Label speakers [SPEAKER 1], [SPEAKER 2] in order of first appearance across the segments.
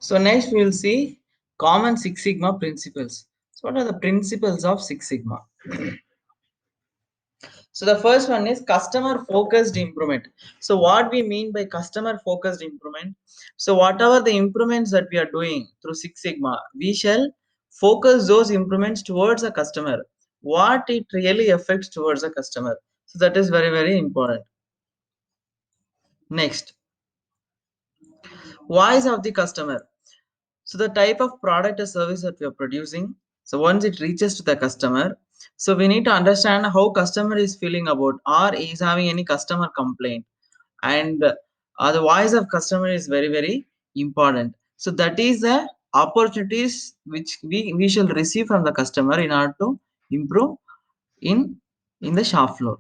[SPEAKER 1] So next we will see common Six Sigma principles. So what are the principles of Six Sigma? So the first one is customer focused improvement. So what we mean by customer focused improvement? So whatever the improvements that we are doing through Six Sigma, we shall focus those improvements towards the customer. What it really affects towards the customer. So that is very, very important. Next, voice of the customer. So the type of product or service that we are producing. So once it reaches to the customer, so we need to understand how customer is feeling about or is having any customer complaint, and the voice of customer is very, very important. So that is the opportunities which we shall receive from the customer in order to improve in in the shop floor.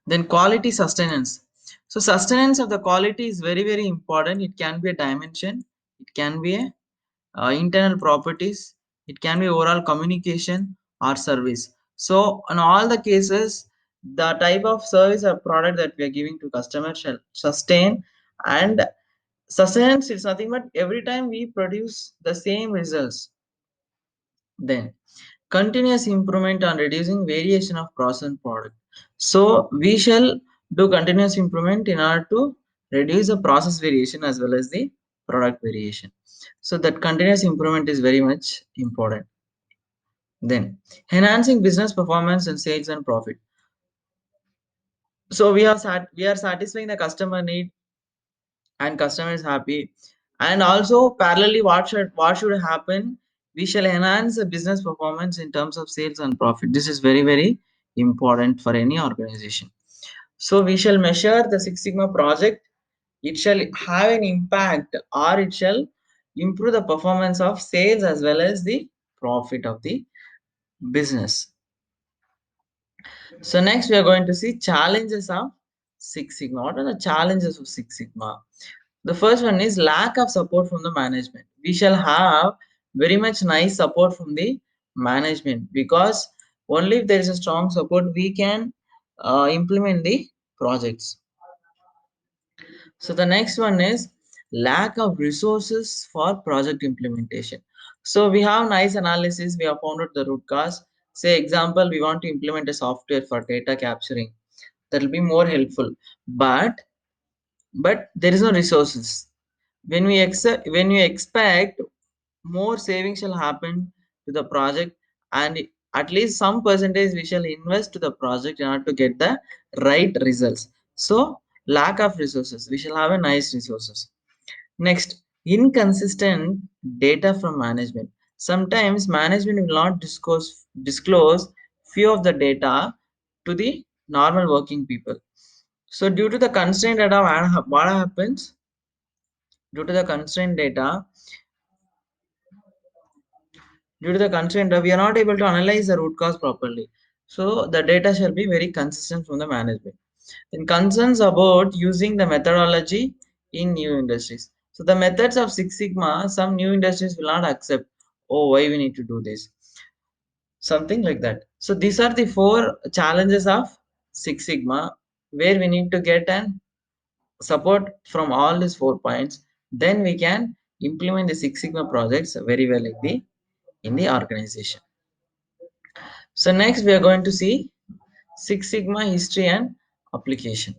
[SPEAKER 1] Then quality sustenance. So sustenance of the quality is very, very important. It can be a dimension, it can be a internal properties, it can be overall communication or service. So in all the cases, the type of service or product that we are giving to customer shall sustain. And sustenance is nothing but every time we produce the same results. Then continuous improvement on reducing variation of process and product. So we shall do continuous improvement in order to reduce the process variation as well as the product variation. So that continuous improvement is very much important. Then enhancing business performance and sales and profit. So we are satisfying the customer need and customer is happy. And also parallelly, what should happen, we shall enhance the business performance in terms of sales and profit. This is very, very important for any organization. So we shall measure the Six Sigma project. It shall have an impact or it shall improve the performance of sales as well as the profit of the business. So next we are going to see challenges of Six Sigma. What are the challenges of Six Sigma? The first one is lack of support from the management. We shall have very much nice support from the management, because only if there is a strong support we can implement the projects. So the next one is lack of resources for project implementation. So we have nice analysis, we have found out the root cause. Say example, we want to implement a software for data capturing. That will be more helpful. But there is no resources. When we expect more savings shall happen to the project, and at least some percentage we shall invest to the project in order to get the right results. So lack of resources, we shall have a nice resources. Next, inconsistent data from management. Sometimes management will not disclose few of the data to the normal working people. So due to the constraint data, what happens? Due to the constraint data, due to the constraint data, we are not able to analyze the root cause properly. So the data shall be very consistent from the management. Then concerns about using the methodology in new industries. So the methods of Six Sigma, some new industries will not accept. Oh, why we need to do this? Something like that. So these are the four challenges of Six Sigma, where we need to get an support from all these 4 points. Then we can implement the Six Sigma projects very well in the organization. So next we are going to see Six Sigma history and application.